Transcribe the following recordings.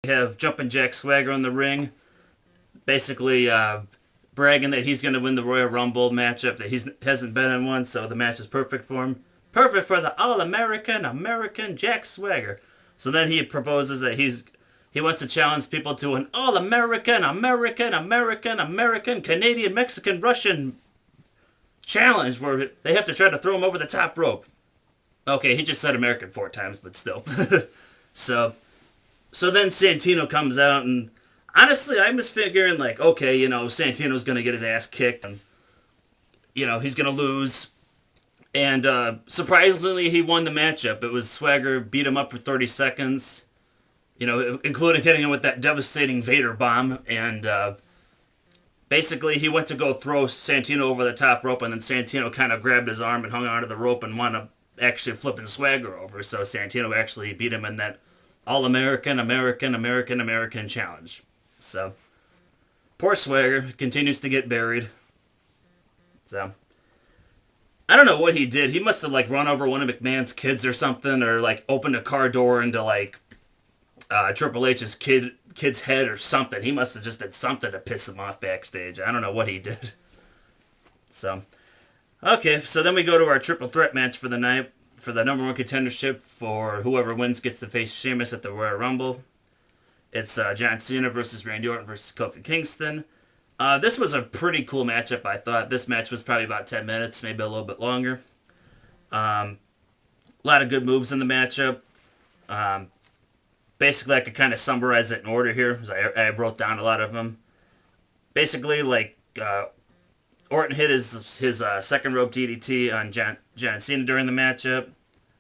We have Jumpin' Jack Swagger in the ring, basically bragging that he's going to win the Royal Rumble matchup, that he hasn't been in one, so the match is perfect for him. Perfect for the All-American Jack Swagger. So then he proposes that he wants to challenge people to an All-American, Canadian, Mexican, Russian challenge where they have to try to throw him over the top rope. Okay, he just said American 4 times, but still. so so then Santino comes out, and honestly, I was figuring, like, okay, Santino's going to get his ass kicked, and, he's going to lose. And surprisingly, he won the matchup. It was Swagger beat him up for 30 seconds, including hitting him with that devastating Vader bomb. And basically, he went to go throw Santino over the top rope, and then Santino kind of grabbed his arm and hung onto the rope and wound up actually flipping Swagger over. So Santino actually beat him in that All-American challenge. So, poor Swagger continues to get buried. So, I don't know what he did. He must have, like, run over one of McMahon's kids or something, or, like, opened a car door into, like, Triple H's kid's head or something. He must have just did something to piss him off backstage. I don't know what he did. So, okay, so then we go to our triple threat match for the night, for the number one contendership, for whoever wins gets to face Sheamus at the Royal Rumble. It's John Cena versus Randy Orton versus Kofi Kingston. This was a pretty cool matchup, I thought. This match was probably about 10 minutes, maybe a little bit longer. A lot of good moves in the matchup. Basically, I could kind of summarize it in order here, because I wrote down a lot of them. Basically, like, Orton hit his second rope DDT on John Cena during the matchup,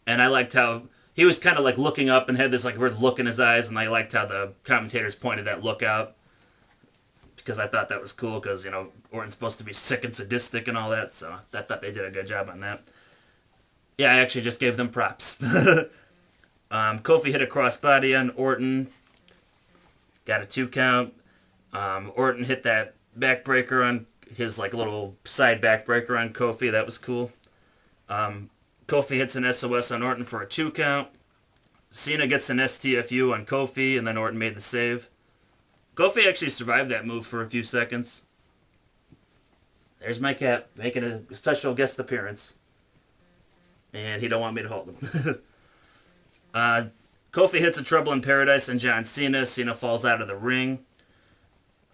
and I liked how he was kind of like looking up and had this like weird look in his eyes, and I liked how the commentators pointed that look out, because I thought that was cool, because Orton's supposed to be sick and sadistic and all that, so I thought they did a good job on that. Yeah, I actually just gave them props. Kofi hit a crossbody on Orton, got a 2 count. Orton hit that backbreaker on his like little side backbreaker on Kofi. That was cool. Kofi hits an SOS on Orton for a 2 count. Cena gets an STFU on Kofi, and then Orton made the save. Kofi actually survived that move for a few seconds. There's my cat making a special guest appearance. And he don't want me to hold him. Kofi hits a Trouble in Paradise on John Cena. Cena falls out of the ring.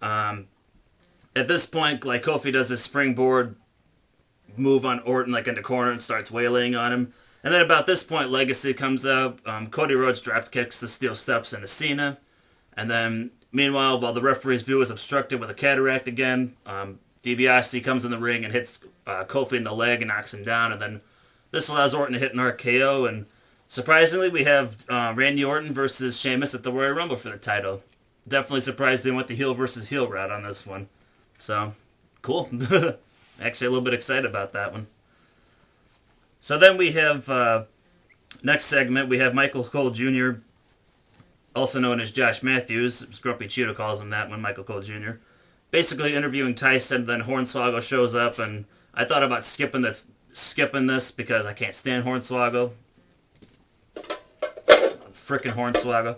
At this point, like, Kofi does his springboard move on Orton, like, in the corner and starts wailing on him. And then about this point, Legacy comes out. Cody Rhodes drop kicks the steel steps into Cena. And then, meanwhile, while the referee's view is obstructed with a cataract again, DiBiase comes in the ring and hits Kofi in the leg and knocks him down. And then this allows Orton to hit an RKO. And surprisingly, we have Randy Orton versus Sheamus at the Royal Rumble for the title. Definitely surprised they went the heel versus heel route on this one. So, cool. Actually, a little bit excited about that one. So then we have, next segment, we have Michael Cole Jr., also known as Josh Matthews. Grumpy Cheeto calls him that one, Michael Cole Jr. Basically interviewing Tyson, then Hornswoggle shows up, and I thought about skipping this because I can't stand Hornswoggle. Frickin' Hornswoggle.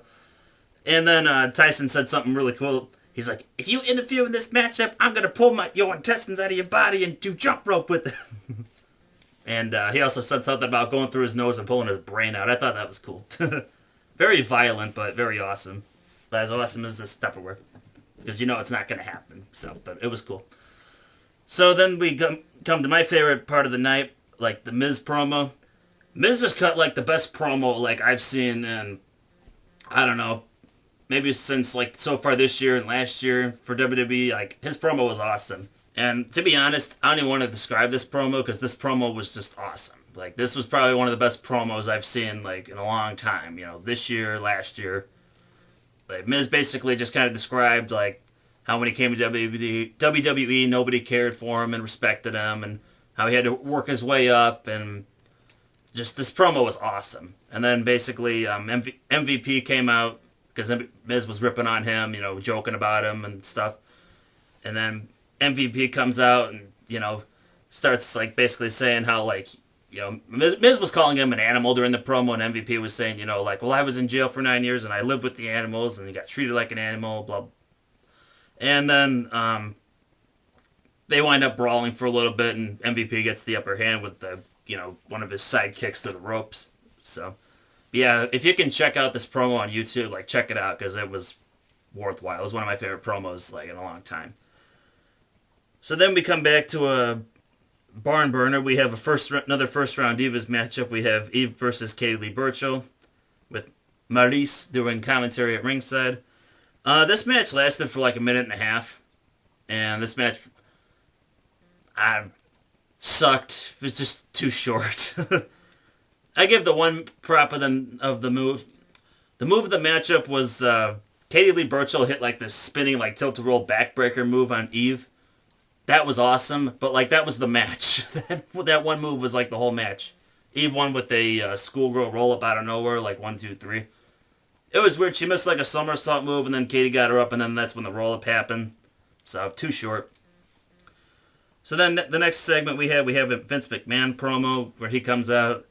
And then Tyson said something really cool. He's like, if you interfere in this matchup, I'm going to pull your intestines out of your body and do jump rope with it. And he also said something about going through his nose and pulling his brain out. I thought that was cool. Very violent, but very awesome. But as awesome as this Tupperware. Because it's not going to happen. So, but it was cool. So then we come to my favorite part of the night, like the Miz promo. Miz just cut like the best promo like I've seen in, I don't know, maybe since like so far this year and last year for WWE. Like, his promo was awesome. And to be honest, I don't even want to describe this promo because this promo was just awesome. Like, this was probably one of the best promos I've seen like in a long time. This year, last year. Like, Miz basically just kind of described like how when he came to WWE, nobody cared for him and respected him, and how he had to work his way up, and just this promo was awesome. And then basically MVP came out because Miz was ripping on him, joking about him and stuff. And then MVP comes out and, starts like basically saying how like Miz was calling him an animal during the promo, and MVP was saying, like, well, I was in jail for 9 years and I lived with the animals and he got treated like an animal, blah. And then they wind up brawling for a little bit, and MVP gets the upper hand with one of his sidekicks to the ropes. So, yeah, if you can check out this promo on YouTube, like, check it out because it was worthwhile. It was one of my favorite promos, like, in a long time. So then we come back to a barn burner. We have another first round Divas matchup. We have Eve versus Katie Lee Burchill with Maryse doing commentary at ringside. This match lasted for like a minute and a half, and this match sucked. It was just too short. I give the one prop of the move. The move of the matchup was Katie Lee Burchill hit like this spinning like tilt-a-roll backbreaker move on Eve. That was awesome, but like that was the match. that one move was like the whole match. Eve won with a schoolgirl roll-up out of nowhere, like 1, 2, 3. It was weird. She missed like a somersault move, and then Katie got her up, and then that's when the roll-up happened. So, too short. So then the next segment we have a Vince McMahon promo where he comes out.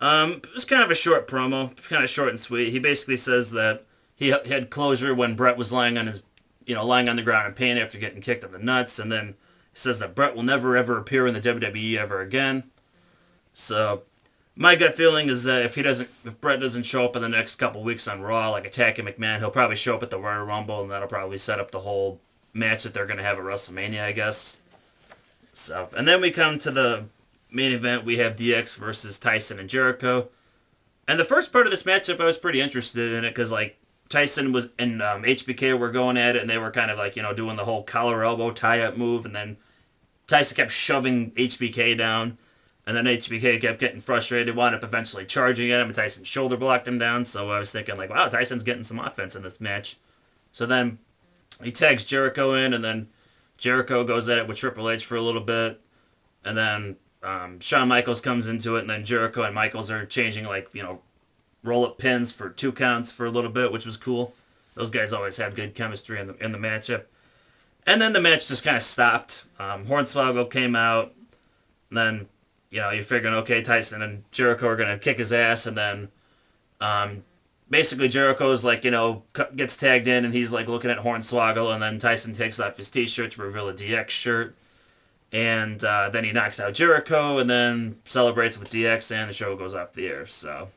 It was kind of a short promo, kind of short and sweet. He basically says that he had closure when Brett was lying on the ground in pain after getting kicked in the nuts, and then he says that Brett will never ever appear in the WWE ever again. So my gut feeling is that if Brett doesn't show up in the next couple weeks on Raw, like attacking McMahon, he'll probably show up at the Royal Rumble, and that'll probably set up the whole match that they're going to have at WrestleMania, I guess. So, and then we come to the main event. We have DX versus Tyson and Jericho. And the first part of this matchup, I was pretty interested in it because, like, Tyson was and HBK were going at it, and they were kind of like, doing the whole collar elbow tie-up move, and then Tyson kept shoving HBK down, and then HBK kept getting frustrated, wound up eventually charging at him, and Tyson shoulder blocked him down, so I was thinking, like, wow, Tyson's getting some offense in this match. So then he tags Jericho in, and then Jericho goes at it with Triple H for a little bit, and then Shawn Michaels comes into it, and then Jericho and Michaels are changing, like, roll-up pins for 2 counts for a little bit, which was cool. Those guys always have good chemistry in the matchup. And then the match just kind of stopped. Hornswoggle came out, and then, you're figuring, okay, Tyson and Jericho are going to kick his ass, and then basically Jericho's like, gets tagged in, and he's like looking at Hornswoggle, and then Tyson takes off his t-shirt to reveal a DX shirt. And then he knocks out Jericho, and then celebrates with DX, and the show goes off the air. So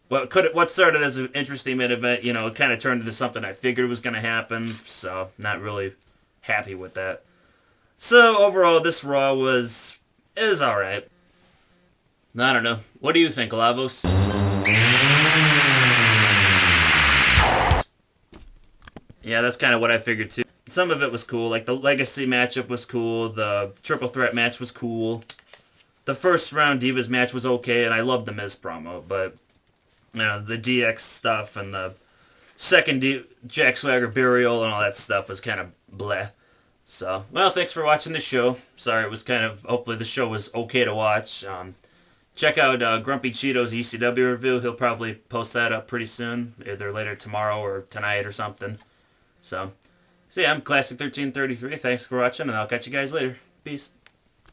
what started as an interesting main event, it kind of turned into something I figured was going to happen. So not really happy with that. So overall, this Raw is all right. I don't know. What do you think, Lavos? Yeah, that's kind of what I figured too. Some of it was cool, like the Legacy matchup was cool, the Triple Threat match was cool, the first round Divas match was okay, and I loved the Miz promo, but the DX stuff and the second Jack Swagger burial and all that stuff was kind of bleh. So, well, thanks for watching the show. Sorry, it was hopefully the show was okay to watch. Check out Grumpy Cheeto's ECW review. He'll probably post that up pretty soon, either later tomorrow or tonight or something. So yeah, I'm Classic 1333. Thanks for watching, and I'll catch you guys later. Peace.